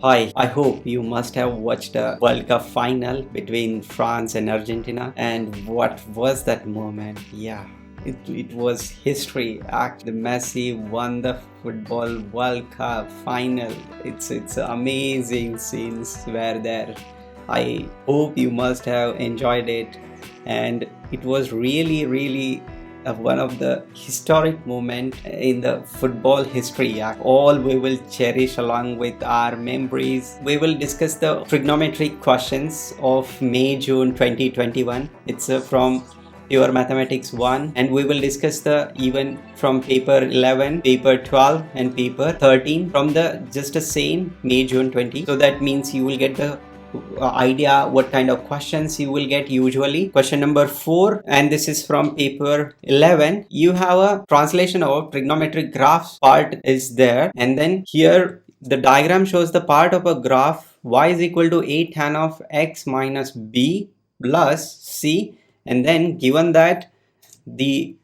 Hi, I hope you must have watched a World Cup final between France and Argentina. And what was that moment? Yeah, it was history. Actually, Messi won the Football World Cup final. It's amazing scenes were there. I hope you must have enjoyed it. And it was really one of the historic moment in the football history. All we will cherish along with our memories. We will discuss the trigonometry questions of May-June 2021. It's from Pure Mathematics 1, and we will discuss the even from paper 11, paper 12 and paper 13 from the just the same May-June 20. So that means you will get the idea what kind of questions you will get usually. Question number 4, and this is from paper 11. You have a translation of trigonometric graphs part is there, and then here the diagram shows the part of a graph y is equal to a tan of x minus b plus c, and then given that the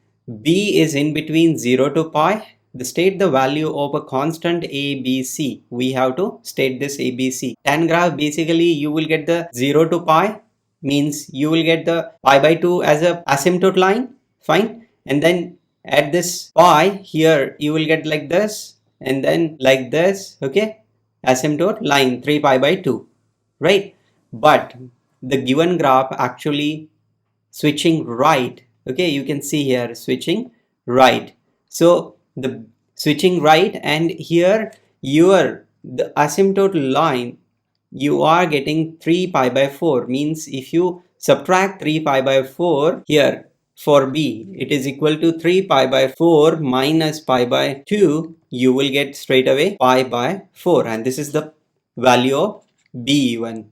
b is in between 0 to pi, state the value of a constant ABC. We have to state this ABC. Tan graph, basically you will get the 0 to pi, means you will get the pi by 2 as a asymptote line. Fine. And then at this pi here you will get like this, and then like this. Okay, asymptote line 3 pi by 2, right? But the given graph actually switching right. Okay, you can see here switching right. So the switching right, and here the asymptote line you are getting 3 pi by 4, means if you subtract 3 pi by 4 here for b, it is equal to 3 pi by 4 minus pi by 2. You will get straight away pi by 4, and this is the value of b1.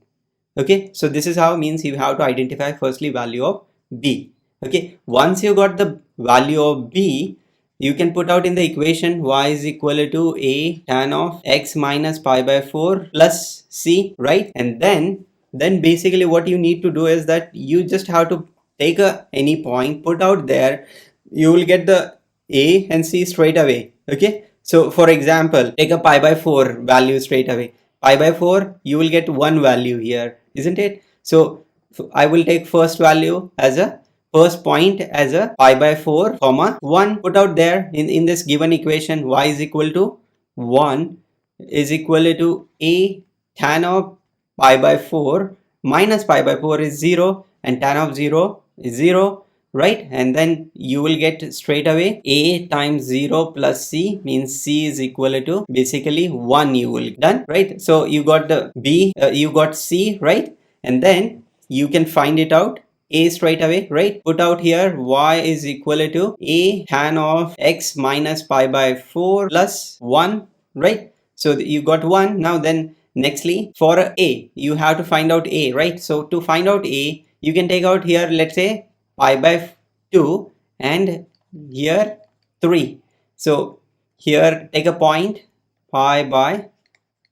Okay, so this is how, means you have to identify firstly value of b. Okay, once you got the value of b, you can put out in the equation y is equal to a tan of x minus pi by 4 plus c, right? And then basically what you need to do is that you just have to take any point, put out there, you will get the a and c straight away. Okay, so for example, take a pi by 4 value straight away. Pi by 4, you will get one value here, isn't it? So I will take first value as a first point as a pi by 4 comma 1, put out there in this given equation. Y is equal to 1 is equal to a tan of pi by 4 minus pi by 4 is 0, and tan of 0 is 0, right? And then you will get straight away a times 0 plus c, means c is equal to basically 1. You will done, right? So you got the b, you got c, right? And then you can find it out a straight away, right? Put out here y is equal to a tan of x minus pi by 4 plus 1, right? So you got 1. Now then nextly for a, you have to find out a, right? So to find out a, you can take out here, let's say pi by 2 and here 3. So here take a point pi by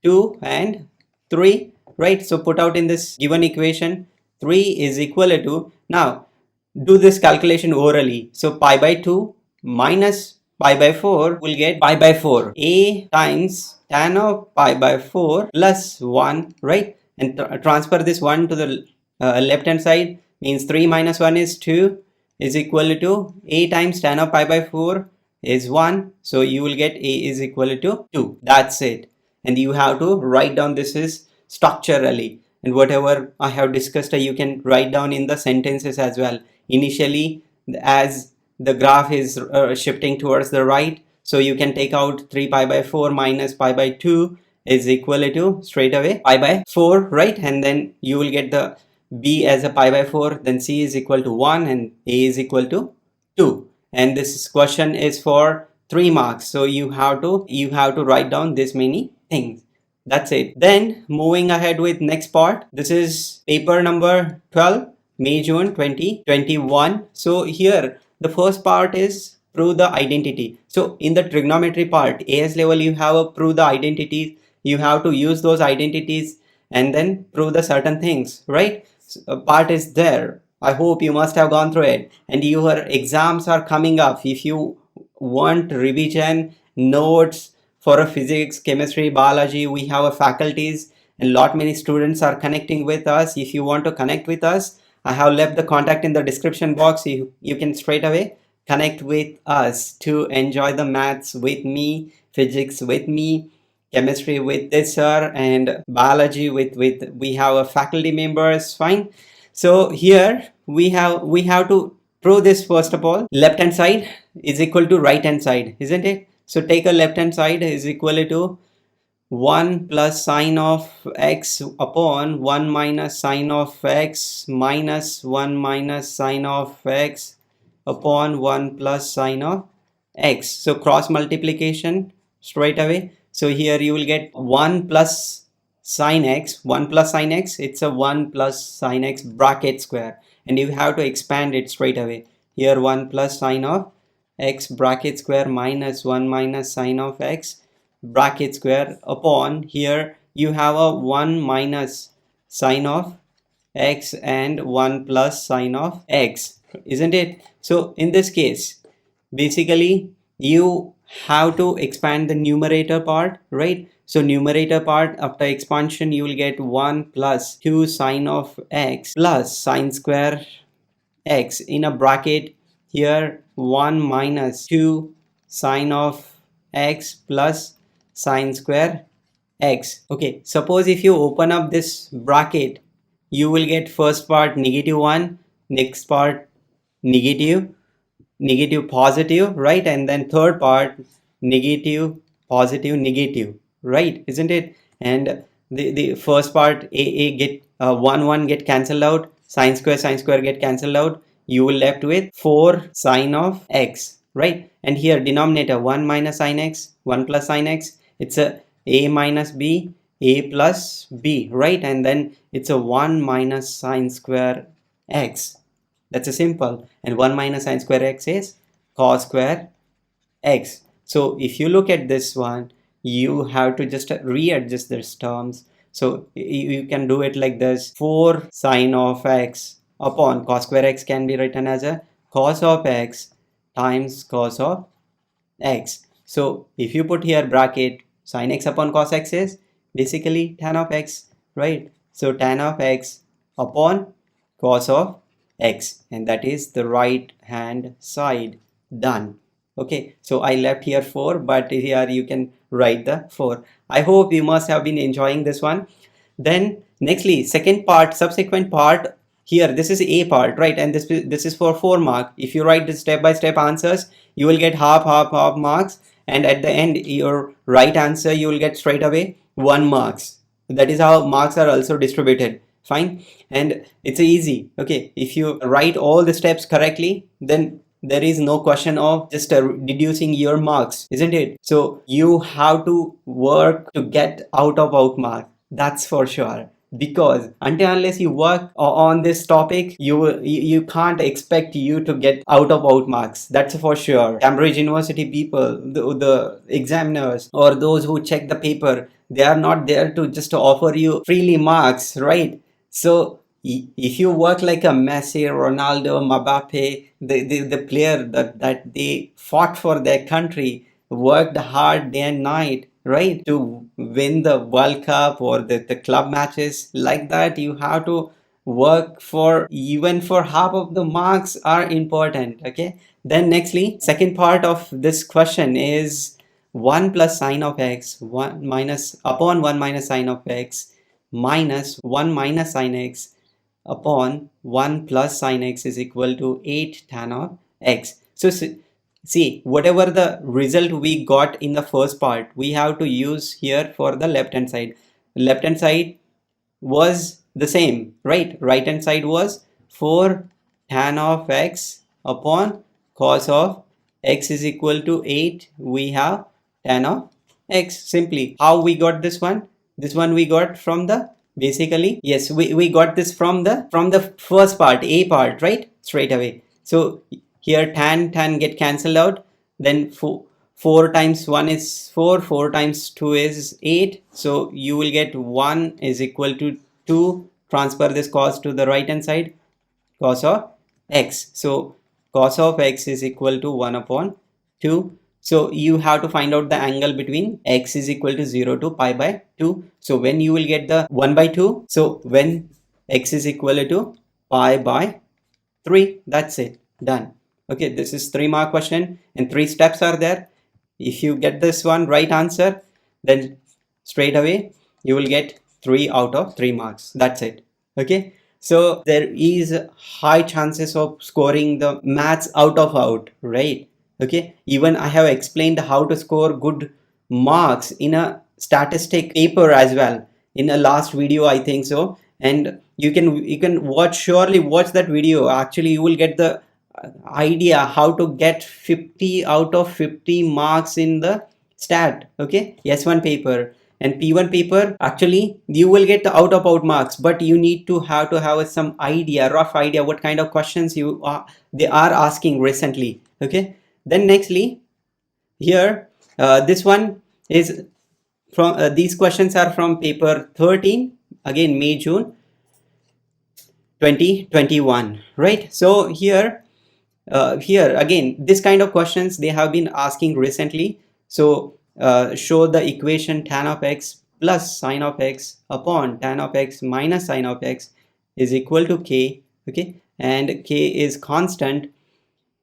2 and 3, right? So put out in this given equation 3 is equal to, now do this calculation orally. So pi by 2 minus pi by 4 will get pi by 4 a times tan of pi by 4 plus 1, right? And transfer this 1 to the left hand side, means 3 minus 1 is 2 is equal to a times tan of pi by 4 is 1. So you will get a is equal to 2. That's it. And you have to write down this is structurally, and whatever I have discussed you can write down in the sentences as well. Initially, as the graph is shifting towards the right, so you can take out 3 pi by 4 minus pi by 2 is equal to straight away pi by 4, right? And then you will get the b as a pi by 4, then c is equal to 1 and a is equal to 2. And this question is for 3 marks, so you have to write down this many things. That's it. Then moving ahead with next part, this is paper number 12, May-June 2021. So here the first part is prove the identity. So in the trigonometry part, AS level, you have a prove the identities. You have to use those identities and then prove the certain things, right? So a part is there. I hope you must have gone through it, and your exams are coming up. If you want revision notes for a physics, chemistry, biology. We have a faculties and lot many students are connecting with us. If you want to connect with us, I have left the contact in the description box. You can straight away connect with us to enjoy the maths with me, physics with me, chemistry with this sir, and biology with we have a faculty members. Fine. So here we have to prove this. First of all, left hand side is equal to right hand side, isn't it? So take a left hand side is equal to 1 plus sine of x upon 1 minus sine of x minus 1 minus sine of x upon 1 plus sine of x. So cross multiplication straight away. So here you will get 1 plus sine x, 1 plus sine x, it's a 1 plus sine x bracket square, and you have to expand it straight away. Here 1 plus sine of x bracket square minus 1 minus sine of x bracket square upon, here you have a 1 minus sine of x and 1 plus sine of x, isn't it? So in this case, basically you have to expand the numerator part, right? So numerator part, after expansion you will get 1 plus 2 sine of x plus sine square x in a bracket, here 1 minus 2 sine of x plus sine square x. Okay, suppose if you open up this bracket, you will get first part -1, next part negative, negative positive, right? And then third part negative positive negative, right? Isn't it? And the first part a get 1 get cancelled out, sine square get cancelled out, you will left with 4 sine of x, right? And here denominator 1 minus sine x, 1 plus sine x, it's a minus b, a plus b, right? And then it's a 1 minus sine square x. That's a simple. And 1 minus sine square x is cos square x. So if you look at this one, you have to just readjust these terms. So you can do it like this: 4 sine of x upon cos square x can be written as a cos of x times cos of x. So if you put here bracket, sine x upon cos x is basically tan of x, right? So tan of x upon cos of x, and that is the right hand side. Done. Okay, so I left here 4, but here you can write the 4. I hope you must have been enjoying this one. Then nextly, second part, subsequent part, here this is a part, right? And this is for 4 mark. If you write the step-by-step answers, you will get half marks, and at the end your right answer you will get straight away 1 marks. That is how marks are also distributed. Fine. And it's easy. Okay, if you write all the steps correctly, then there is no question of just deducing your marks, isn't it? So you have to work to get out mark, that's for sure. Because until unless you work on this topic, you can't expect you to get out marks, that's for sure. Cambridge University people, the examiners or those who check the paper, they are not there to just offer you freely marks, right? So if you work like a Messi, Ronaldo, Mbappe, the player that they fought for their country, worked hard day and night, right, to win the World Cup or the club matches, like that, you have to work for even for half of the marks are important. Okay, then nextly, second part of this question is 1 plus sine of x 1 minus upon 1 minus sine of x minus 1 minus sine x upon 1 plus sine x is equal to 8 tan of x. So see, whatever the result we got in the first part, we have to use here for the left hand side. Left hand side was the same, right? Right hand side was 4 tan of x upon cos of x is equal to 8. We have tan of x. Simply, how we got this one? This one we got from the, basically, yes, we got this from the first part, a part, right? Straight away. So here tan get cancelled out, then 4 times 1 is 4, 4 times 2 is 8, so you will get 1 is equal to 2. Transfer this cos to the right hand side, cos of x. So cos of x is equal to 1 upon 2. So you have to find out the angle between x is equal to 0 to pi by 2. So when you will get the 1 by 2, so when x is equal to pi by 3, that's it, done. Okay, this is 3-mark question and 3 steps are there. If you get this one right answer, then straight away you will get 3 out of 3 marks. That's it. Okay, so there is high chances of scoring the maths out, right? Okay, even I have explained how to score good marks in a statistic paper as well in a last video, I think so. And you can surely watch that video. Actually, you will get the idea how to get 50 out of 50 marks in the stat. Okay, S1 paper and P1 paper, actually you will get the out marks, but you need to have some idea, rough idea what kind of questions they are asking recently. Okay, then nextly here this one is from these questions are from paper 13, again May June 2021, right? So here again this kind of questions they have been asking recently. So show the equation tan of x plus sine of x upon tan of x minus sine of x is equal to k. Okay, and k is constant,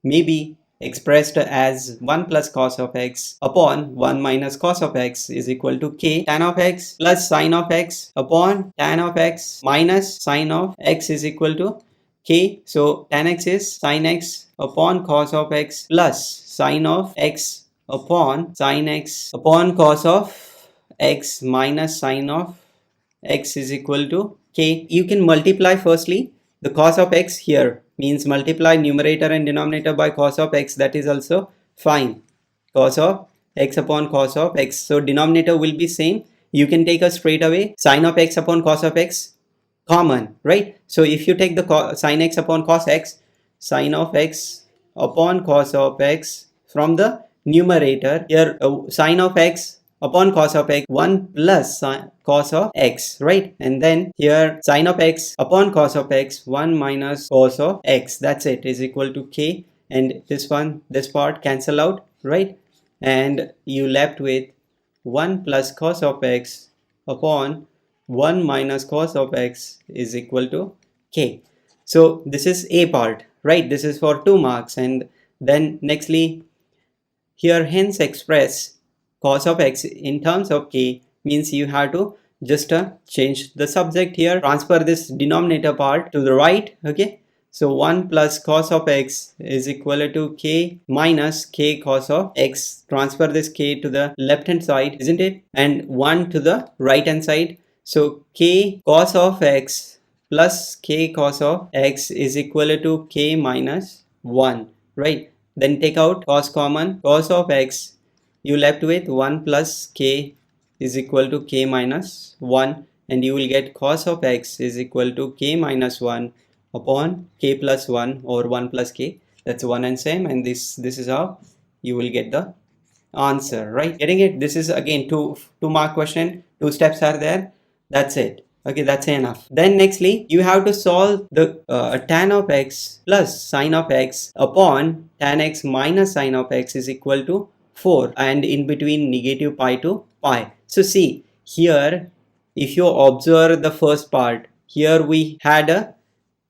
may be expressed as 1 plus cos of x upon 1 minus cos of x is equal to k tan of x plus sine of x upon tan of x minus sine of x is equal to k. So tan x is sine x upon cos of x plus sine of x upon sine x upon cos of x minus sine of x is equal to k. You can multiply firstly the cos of x here, means multiply numerator and denominator by cos of x, that is also fine. Cos of x upon cos of x, so denominator will be same. You can take a straight away sine of x upon cos of x common, right? So if you take the sine x upon cos x, sine of x upon cos of x from the numerator here, sine of x upon cos of x 1 plus cos of x, right? And then here sine of x upon cos of x 1 minus cos of x, that's it, is equal to k. And this part cancel out, right? And you left with 1 plus cos of x upon 1 minus cos of x is equal to k. So this is a part, right? This is for 2 marks. And then nextly here hence express cos of x in terms of k, means you have to just change the subject here, transfer this denominator part to the right. Okay, so 1 plus cos of x is equal to k minus k cos of x, transfer this k to the left hand side, isn't it, and 1 to the right hand side. So k cos of x plus k cos of x is equal to k minus 1, right? Then take out cos common, cos of x you left with 1 plus k is equal to k minus 1, and you will get cos of x is equal to k minus 1 upon k plus 1 or 1 plus k, that's one and same. And this is how you will get the answer, right? Getting it? This is again two mark question, 2 steps are there, that's it. Okay, that's enough. Then nextly you have to solve the tan of x plus sine of x upon tan x minus sine of x is equal to 4, and in between negative pi to pi. So see here, if you observe the first part, here we had a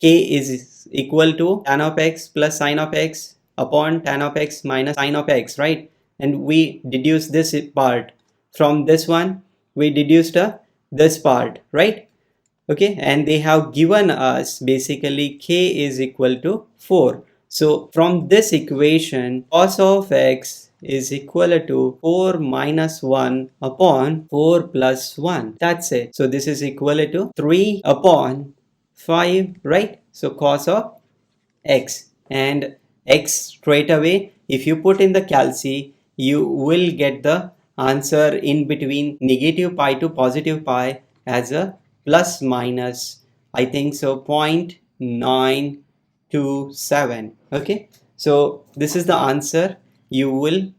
k is equal to tan of x plus sine of x upon tan of x minus sine of x, right? And we deduce this part from this one, we deduced this part, right? Okay, and they have given us basically k is equal to 4. So from this equation cos of x is equal to 4 minus 1 upon 4 plus 1, that's it. So this is equal to 3 upon 5, right? So cos of x, and x straight away if you put in the calci you will get the answer in between negative pi to positive pi as a plus minus, I think so, 0.927. okay, so this is the answer you will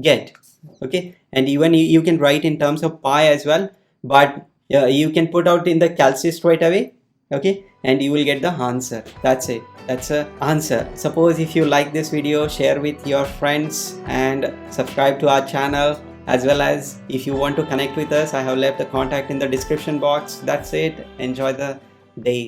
get. Okay, and even you can write in terms of pi as well, but you can put out in the calci straight away. Okay, and you will get the answer. That's it. That's a answer. Suppose if you like this video, share with your friends and subscribe to our channel. As well as if you want to connect with us, I have left the contact in the description box. That's it. Enjoy the day.